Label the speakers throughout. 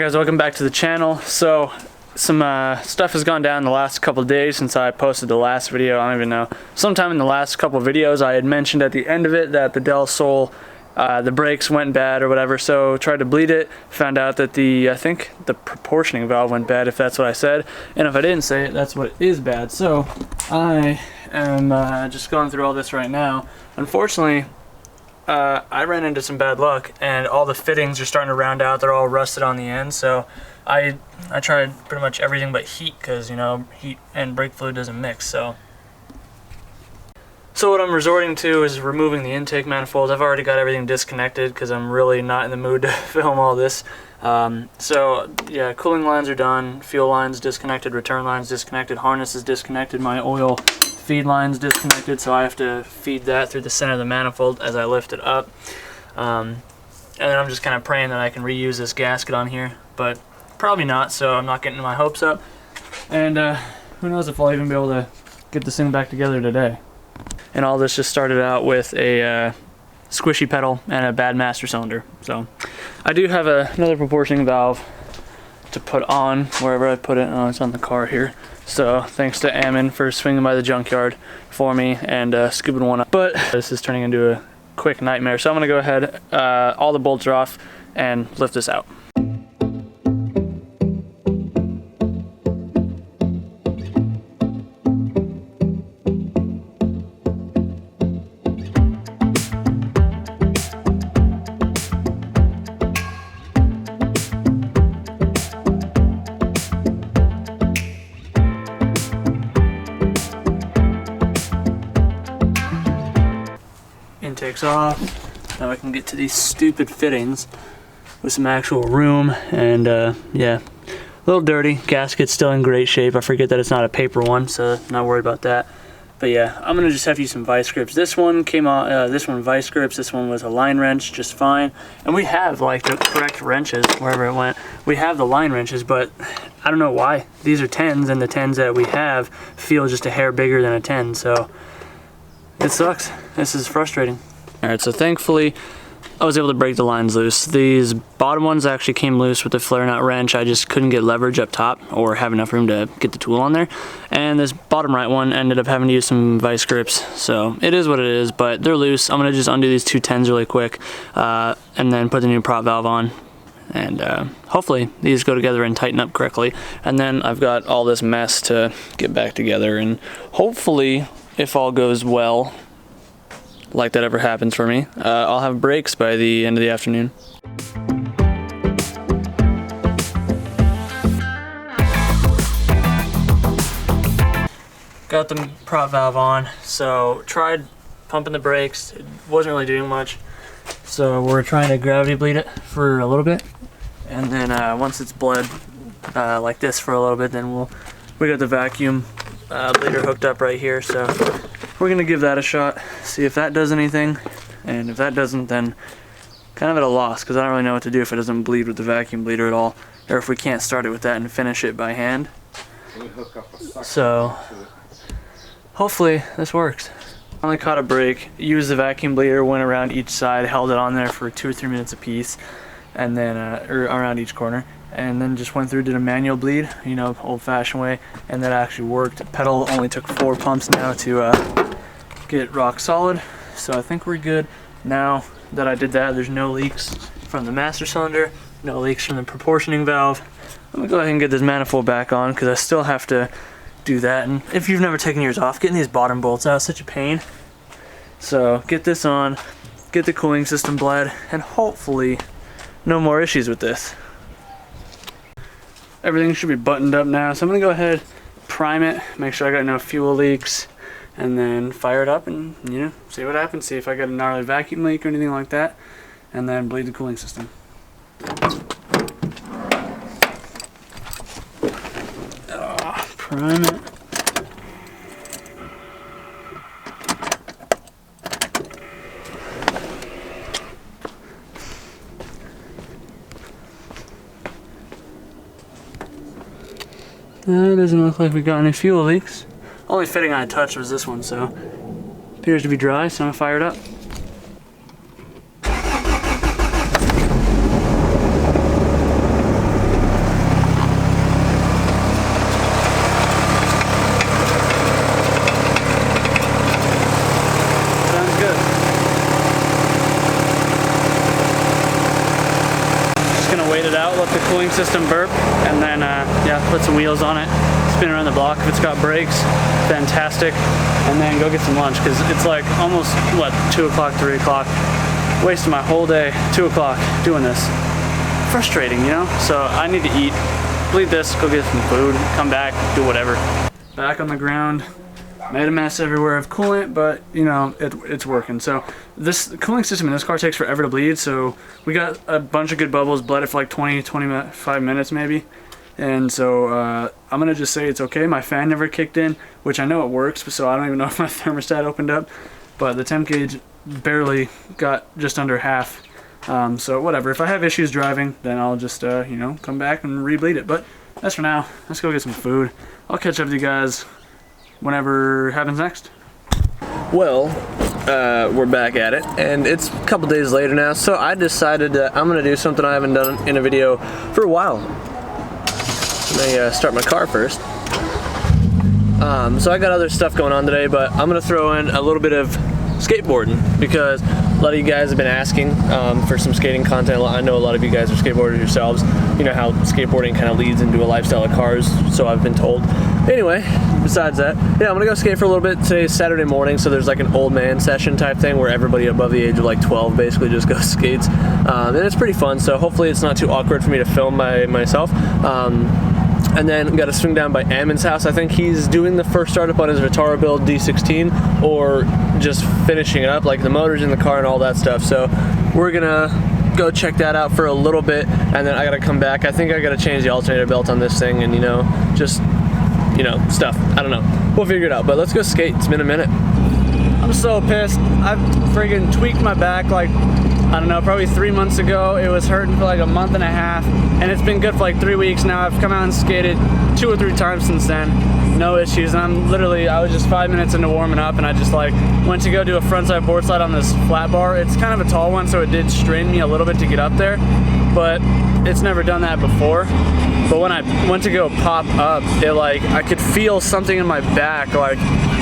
Speaker 1: guys, welcome back to the channel. So some stuff has gone down in the last couple of days since I posted the last video. I don't even know. Sometime in the last couple of videos I had mentioned at the end of it that the Del Sol, the brakes went bad or whatever, so tried to bleed it, found out that I think the proportioning valve went bad, if that's what I said, and if I didn't say it, that's what is bad. So I am just going through all this right now. Unfortunately, I ran into some bad luck and all the fittings are starting to round out. They're all rusted on the end, so I tried pretty much everything but heat, because you know, heat and brake fluid doesn't mix. So what I'm resorting to is removing the intake manifold. I've already got everything disconnected because I'm really not in the mood to film all this. So yeah, cooling lines are done, fuel lines disconnected, return lines disconnected, harness is disconnected, my oil feed lines disconnected, so I have to feed that through the center of the manifold as I lift it up. And then I'm just kind of praying that I can reuse this gasket on here, but probably not, so I'm not getting my hopes up. And who knows if I'll even be able to get this thing back together today. And all this just started out with a squishy pedal and a bad master cylinder. So I do have another proportioning valve to put on wherever I put it. Oh, it's on the car here. So thanks to Ammon for swinging by the junkyard for me and scooping one up. But this is turning into a quick nightmare. So I'm gonna go ahead, all the bolts are off, and lift this out. Intake's off. Now I can get to these stupid fittings with some actual room, and yeah, a little dirty. Gasket's still in great shape. I forget that it's not a paper one, so not worried about that. But yeah, I'm gonna just have to use some vice grips. This one came out, this one vice grips, this one was a line wrench, just fine. And we have like the correct wrenches wherever it went. We have the line wrenches, but I don't know why. These are 10s, and the 10s that we have feel just a hair bigger than a 10, so it sucks. This is frustrating. Alright, so thankfully I was able to break the lines loose. These bottom ones actually came loose with the flare nut wrench. I just couldn't get leverage up top or have enough room to get the tool on there. And this bottom right one ended up having to use some vice grips. So it is what it is, but they're loose. I'm gonna just undo these two 10s really quick and then put the new prop valve on. And hopefully these go together and tighten up correctly. And then I've got all this mess to get back together, and hopefully, if all goes well, like that ever happens for me, I'll have brakes by the end of the afternoon. Got the prop valve on, so tried pumping the brakes. It wasn't really doing much, so we're trying to gravity bleed it for a little bit, and then once it's bled like this for a little bit, then we got the vacuum bleeder hooked up right here, so we're gonna give that a shot, see if that does anything, and if that doesn't, then kind of at a loss, because I don't really know what to do if it doesn't bleed with the vacuum bleeder at all, or if we can't start it with that and finish it by hand. So hopefully this works. I only caught a brake, used the vacuum bleeder, went around each side, held it on there for 2 or 3 minutes a piece, and then or around each corner, and then just went through, did a manual bleed, you know, old-fashioned way, and that actually worked. The pedal only took 4 pumps now to get rock solid, so I think we're good. Now that I did that, there's no leaks from the master cylinder, no leaks from the proportioning valve. I'm gonna go ahead and get this manifold back on, because I still have to do that. And if you've never taken yours off, getting these bottom bolts out is such a pain. So get this on, get the cooling system bled, and hopefully no more issues with this. Everything should be buttoned up now, so I'm gonna go ahead, prime it, make sure I got no fuel leaks, and then fire it up and, you know, see what happens, see if I got a gnarly vacuum leak or anything like that, and then bleed the cooling system. Prime it. It doesn't look like we got any fuel leaks. Only fitting I touched was this one, so appears to be dry, so I'm gonna fire it up. system burp, and then yeah, put some wheels on it, spin around the block. If it's got brakes, fantastic. And then go get some lunch, because it's like almost, what, 2 o'clock, 3 o'clock. Wasting my whole day, 2 o'clock, doing this. Frustrating, you know? So I need to eat, bleed this, go get some food, come back, do whatever. Back on the ground. Made a mess everywhere of coolant, but you know, it's working. So this cooling system in this car takes forever to bleed, so we got a bunch of good bubbles, bled it for like 25 minutes maybe. And so I'm gonna just say it's okay. My fan never kicked in, which I know it works, so I don't even know if my thermostat opened up, but the temp gauge barely got just under half. So whatever, if I have issues driving, then I'll just you know, come back and re-bleed it. But that's for now. Let's go get some food. I'll catch up with you guys whenever it happens next.
Speaker 2: Well, we're back at it, and it's a couple days later now, so I decided that I'm gonna do something I haven't done in a video for a while. Let me start my car first. So I got other stuff going on today, but I'm gonna throw in a little bit of skateboarding, because a lot of you guys have been asking for some skating content. I know a lot of you guys are skateboarders yourselves. You know how skateboarding kind of leads into a lifestyle of cars, so I've been told. Anyway, besides that, yeah, I'm gonna go skate for a little bit. Today's Saturday morning, so there's like an old man session type thing where everybody above the age of like 12 basically just goes skates. And it's pretty fun, so hopefully it's not too awkward for me to film by myself. And then got to swing down by Ammon's house. I think he's doing the first startup on his Vitara build D16, or just finishing it up, like the motor's in the car and all that stuff. So we're gonna go check that out for a little bit, and then I gotta come back. I think I gotta change the alternator belt on this thing, and you know, just, you know, stuff. I don't know. We'll figure it out, but let's go skate. It's been a minute. I'm so pissed. I've friggin' tweaked my back like, I don't know, probably 3 months ago. It was hurting for like a month and a half, and it's been good for like 3 weeks now. I've come out and skated 2 or 3 times since then. No issues, and I was just 5 minutes into warming up, and I just like went to go do a frontside board slide on this flat bar. It's kind of a tall one, so it did strain me a little bit to get up there, but it's never done that before. But when I went to go pop up, it like, I could feel something in my back like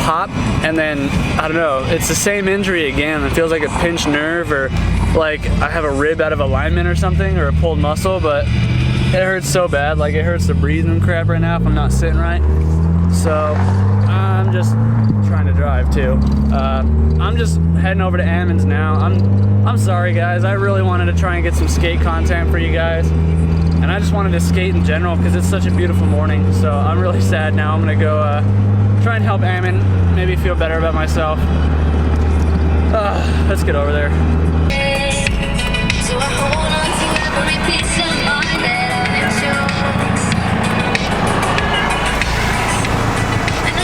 Speaker 2: pop, and then, I don't know, it's the same injury again. It feels like a pinched nerve, or like I have a rib out of alignment or something, or a pulled muscle, but it hurts so bad. Like, it hurts to breathe and crap right now if I'm not sitting right. So I'm just trying to drive too. I'm just heading over to Ammon's now. I'm sorry guys, I really wanted to try and get some skate content for you guys, and I just wanted to skate in general because it's such a beautiful morning. So I'm really sad now. I'm gonna go try and help Ammon, maybe feel better about myself. Let's get over there.
Speaker 3: So I hold on to every piece of mine that I let you. And I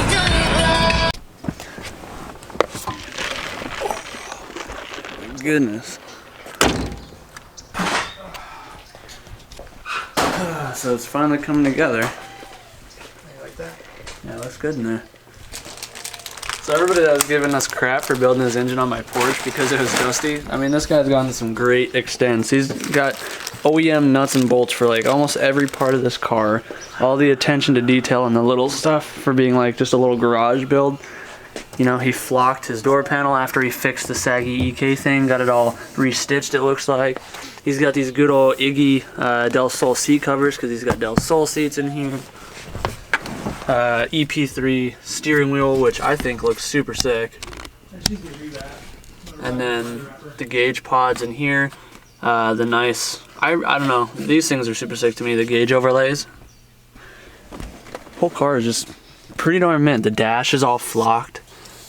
Speaker 3: don't
Speaker 1: Goodness. So it's finally coming together.
Speaker 2: You like that?
Speaker 1: Yeah, looks good in there. So everybody that was giving us crap for building his engine on my porch because it was dusty, I mean, this guy's gone to some great extents. He's got OEM nuts and bolts for like almost every part of this car. All the attention to detail and the little stuff for being like just a little garage build. You know, he flocked his door panel after he fixed the saggy EK thing, got it all restitched, it looks like. He's got these good old Iggy Del Sol seat covers because he's got Del Sol seats in here. EP3 steering wheel, which I think looks super sick. And then the gauge pods in here. The nice, I don't know, these things are super sick to me, the gauge overlays. Whole car is just pretty darn mint. The dash is all flocked.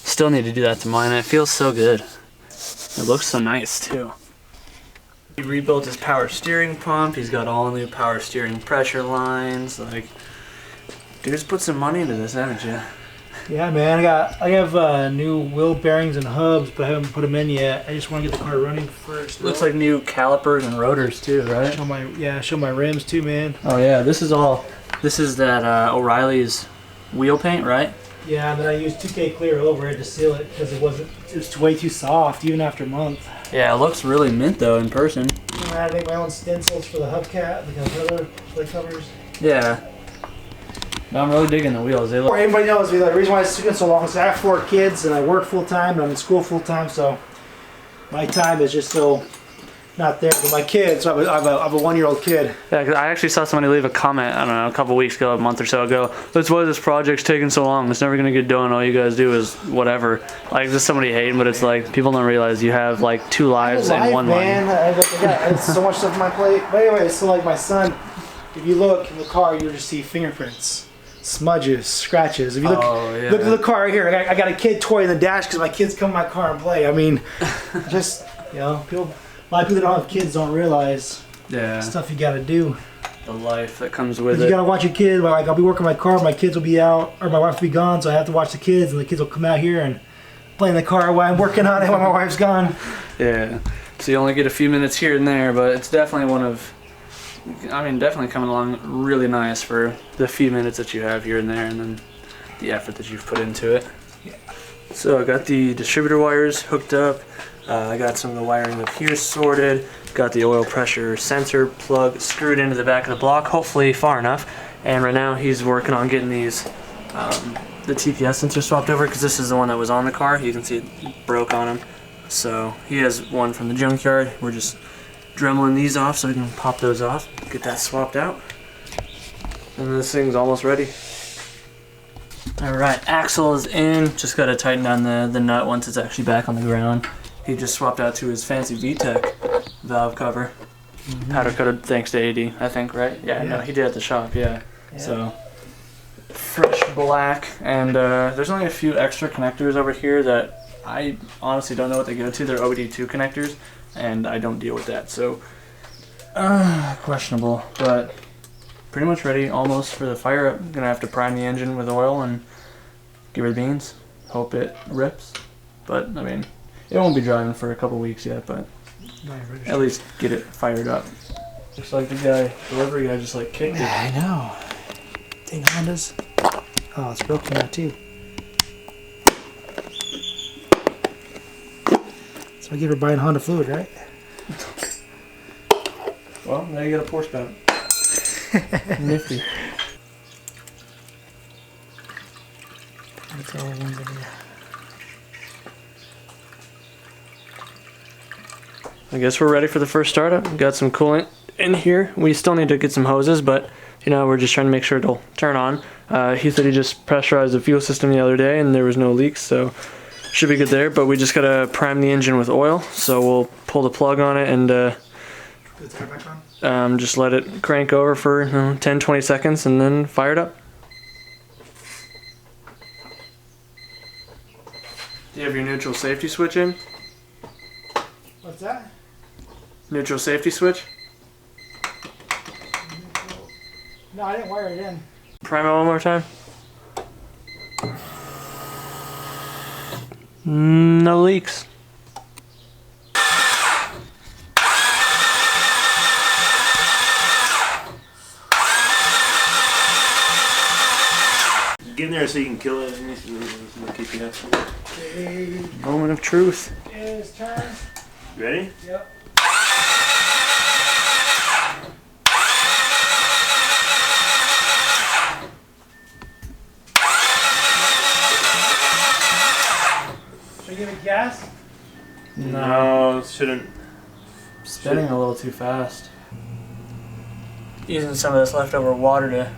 Speaker 1: Still need to do that to mine, and it feels so good. It looks so nice too. He rebuilt his power steering pump. He's got all new power steering pressure lines. Like, dude's put some money into this, haven't you?
Speaker 4: Yeah, man. I have new wheel bearings and hubs, but I haven't put them in yet. I just want to get the car running first.
Speaker 1: Looks like new calipers and rotors too, right?
Speaker 4: Show my rims too, man.
Speaker 1: Oh yeah, this is that O'Reilly's wheel paint, right?
Speaker 4: Yeah, and then I used 2K clear over it to seal it because it was way too soft even after a month.
Speaker 1: Yeah, it looks really mint though in person.
Speaker 4: I had to make my own stencils for the hubcap, the other plate covers.
Speaker 1: Yeah. But I'm really digging the wheels. They look.
Speaker 4: Everybody knows me. The reason why it's taking so long is I have 4 kids and I work full time and I'm in school full time, so my time is just so not there. But my kids, so I have a 1-year-old kid.
Speaker 1: Yeah, 'cause I actually saw somebody leave a comment, I don't know, a couple weeks ago, a month or so ago. That's why this project's taking so long. It's never gonna get done. All you guys do is whatever. Like, just somebody hating, but it's like, people don't realize you have like 2 lives in one
Speaker 4: man.
Speaker 1: life.
Speaker 4: I got so much stuff on my plate. But anyway, so like my son, if you look in the car, you'll just see fingerprints, smudges, scratches. If you look, look at the car right here. I got a kid toy in the dash because my kids come in my car and play. I mean, just, you know, people. A lot of people that don't have kids don't realize stuff you gotta do.
Speaker 1: The life that comes with it.
Speaker 4: You gotta watch your kids. Like, I'll be working my car, my kids will be out, or my wife will be gone, so I have to watch the kids, and the kids will come out here and play in the car while I'm working on it while my wife's gone.
Speaker 1: Yeah. So you only get a few minutes here and there, but it's definitely one of, I mean, definitely coming along really nice for the few minutes that you have here and there, and then the effort that you've put into it.
Speaker 4: Yeah.
Speaker 1: So I got the distributor wires hooked up. I got some of the wiring up here sorted. Got the oil pressure sensor plug screwed into the back of the block, hopefully far enough. And right now he's working on getting these, the TPS sensor swapped over, because this is the one that was on the car. You can see it broke on him. So he has one from the junkyard. We're just dremeling these off so we can pop those off, get that swapped out. And this thing's almost ready. Alright, axle is in. Just gotta tighten down the nut once it's actually back on the ground. He just swapped out to his fancy VTEC valve cover. Powder coated thanks to AD, I think, right? Yeah, no, he did at the shop, yeah. So, fresh black. And there's only a few extra connectors over here that I honestly don't know what they go to. They're OBD2 connectors, and I don't deal with that. So, questionable, but pretty much ready almost for the fire up. Gonna have to prime the engine with oil and give her the beans. Hope it rips. But, I mean, it won't be driving for a couple weeks yet, but at least get it fired up. Looks like the delivery guy just like kicked it.
Speaker 4: I know. Dang Hondas. Oh, it's broken now too. So I give her buying Honda fluid, right?
Speaker 1: Well, now you got a pour spout. Nifty.
Speaker 4: That's all ones over here.
Speaker 1: I guess we're ready for the first startup. Got some coolant in here. We still need to get some hoses, but you know, we're just trying to make sure it'll turn on. He said he just pressurized the fuel system the other day and there was no leaks, so should be good there. But we just gotta prime the engine with oil, so we'll pull the plug on it and
Speaker 4: Put the tire back on?
Speaker 1: just let it crank over for 10-20 seconds and then fire it up. Do you have your neutral safety switch in?
Speaker 4: What's that?
Speaker 1: Neutral safety switch?
Speaker 4: No, I didn't wire it in.
Speaker 1: Prime it one more time. No leaks.
Speaker 5: Get in there so you can kill it and keep you up.
Speaker 1: Moment of truth.
Speaker 4: It's turned.
Speaker 5: Ready?
Speaker 4: Yep. Should I give it gas?
Speaker 5: No, shouldn't.
Speaker 1: Spinning a little too fast. Using some of this leftover water to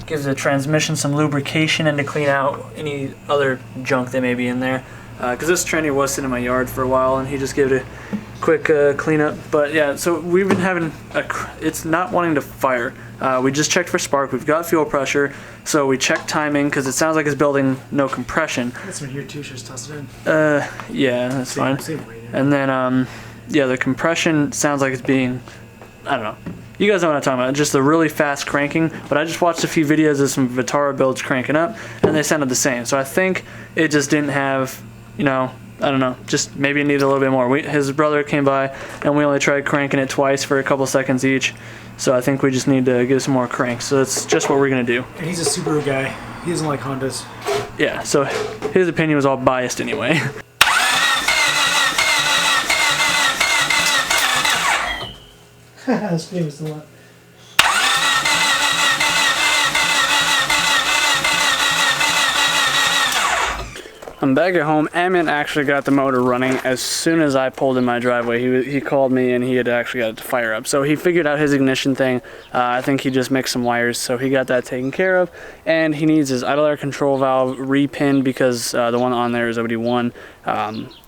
Speaker 1: give the transmission some lubrication and to clean out any other junk that may be in there. Because this tranny was sitting in my yard for a while and he just gave it a quick cleanup. But yeah, so we've been having it's not wanting to fire. We just checked for spark. We've got fuel pressure, so we checked timing because it sounds like it's building no compression.
Speaker 4: This one here too, should just toss it in.
Speaker 1: Yeah, that's fine.
Speaker 4: Same way, yeah.
Speaker 1: And then yeah, the compression sounds like it's being, I don't know. You guys know what I'm talking about, just the really fast cranking, but I just watched a few videos of some Vitara builds cranking up, and they sounded the same. So I think it just didn't have, you know, I don't know, just maybe it needed a little bit more. His brother came by, and we only tried cranking it twice for a couple seconds each, so I think we just need to give some more cranks. So that's just what we're going to do.
Speaker 4: And he's a Subaru guy. He doesn't like Hondas.
Speaker 1: Yeah, so his opinion was all biased anyway.
Speaker 4: That's famous a lot.
Speaker 1: I'm back at home. Ammon actually got the motor running as soon as I pulled in my driveway. He called me and he had actually got it to fire up. So he figured out his ignition thing. I think he just mixed some wires, so he got that taken care of. And he needs his idle air control valve repinned because the one on there is OBD1.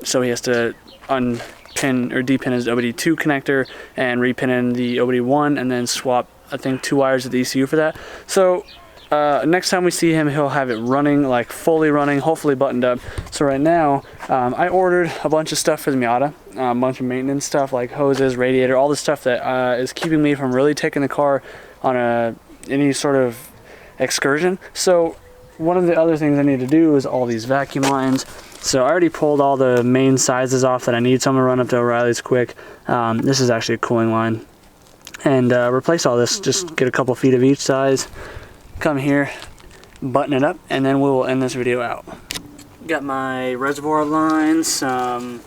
Speaker 1: So he has to unpin or depin his OBD2 connector and repin in the OBD1 and then swap, I think, 2 wires at the ECU for that. So next time we see him, he'll have it running, like fully running, hopefully buttoned up. So right now, I ordered a bunch of stuff for the Miata, a bunch of maintenance stuff like hoses, radiator, all the stuff that is keeping me from really taking the car on any sort of excursion. So one of the other things I need to do is all these vacuum lines. So I already pulled all the main sizes off that I need, so I'm gonna run up to O'Reilly's quick. This is actually a cooling line. And replace all this, just get a couple feet of each size. Come here, button it up, and then we will end this video out. Got my reservoir line, some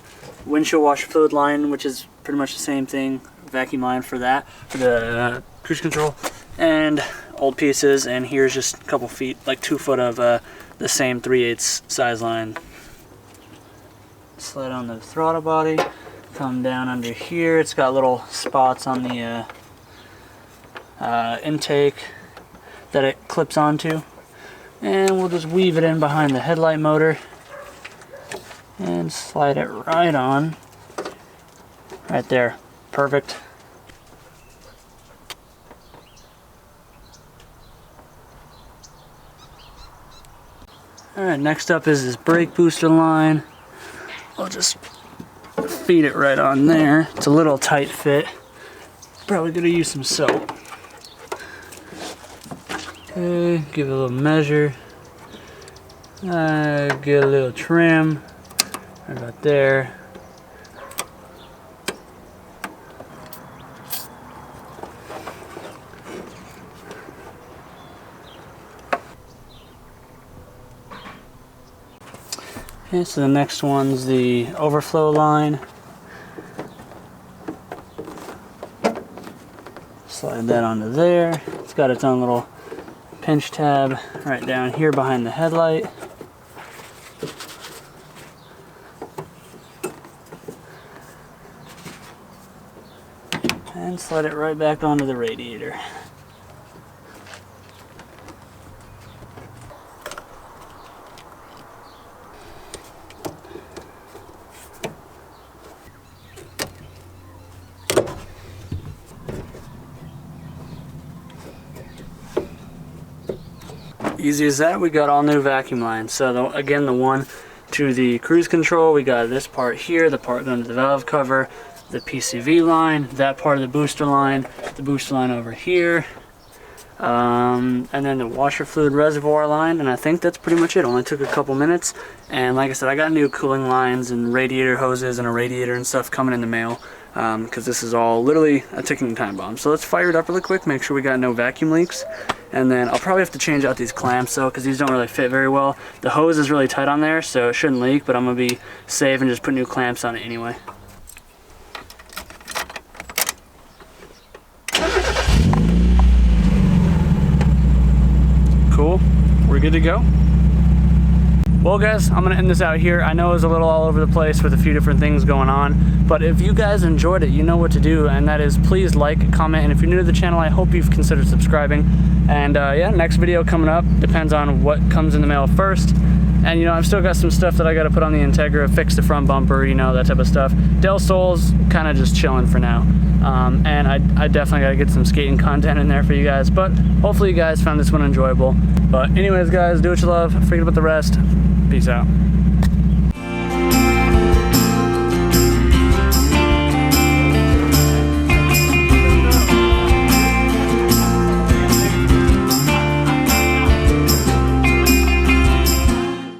Speaker 1: windshield washer fluid line, which is pretty much the same thing, vacuum line for that, for the cruise control, and old pieces, and here's just a couple feet, like 2 foot of the same 3/8 size line. Slide on the throttle body, come down under here, it's got little spots on the intake that it clips onto, and we'll just weave it in behind the headlight motor and slide it right on right there. Perfect. Alright, next up is this brake booster line. I'll just feed it right on there. It's a little tight fit, probably gonna use some soap. Okay, give it a little measure. Get a little trim right about there. Okay, so the next one's the overflow line. Slide that onto there. It's got its own little pinch tab right down here behind the headlight. And slide it right back onto the radiator. Easy as that. We got all new vacuum lines. So again, the one to the cruise control, we got this part here, the part going to the valve cover, the PCV line, that part of the booster line over here, and then the washer fluid reservoir line, and I think that's pretty much it. Only took a couple minutes, and like I said, I got new cooling lines and radiator hoses and a radiator and stuff coming in the mail, because this is all literally a ticking time bomb. So let's fire it up really quick, make sure we got no vacuum leaks, and then I'll probably have to change out these clamps though, because these don't really fit very well. The hose is really tight on there, so it shouldn't leak, but I'm gonna be safe and just put new clamps on it anyway. Cool, we're good to go. Well guys, I'm gonna end this out here. I know it was a little all over the place with a few different things going on, but if you guys enjoyed it, you know what to do, and that is please like, comment, and if you're new to the channel, I hope you've considered subscribing. And yeah, next video coming up, depends on what comes in the mail first. And you know, I've still got some stuff that I gotta put on the Integra, fix the front bumper, you know, that type of stuff. Del Sol's kind of just chilling for now. And I definitely gotta get some skating content in there for you guys, but hopefully you guys found this one enjoyable. But anyways guys, do what you love, forget about the rest. Peace out.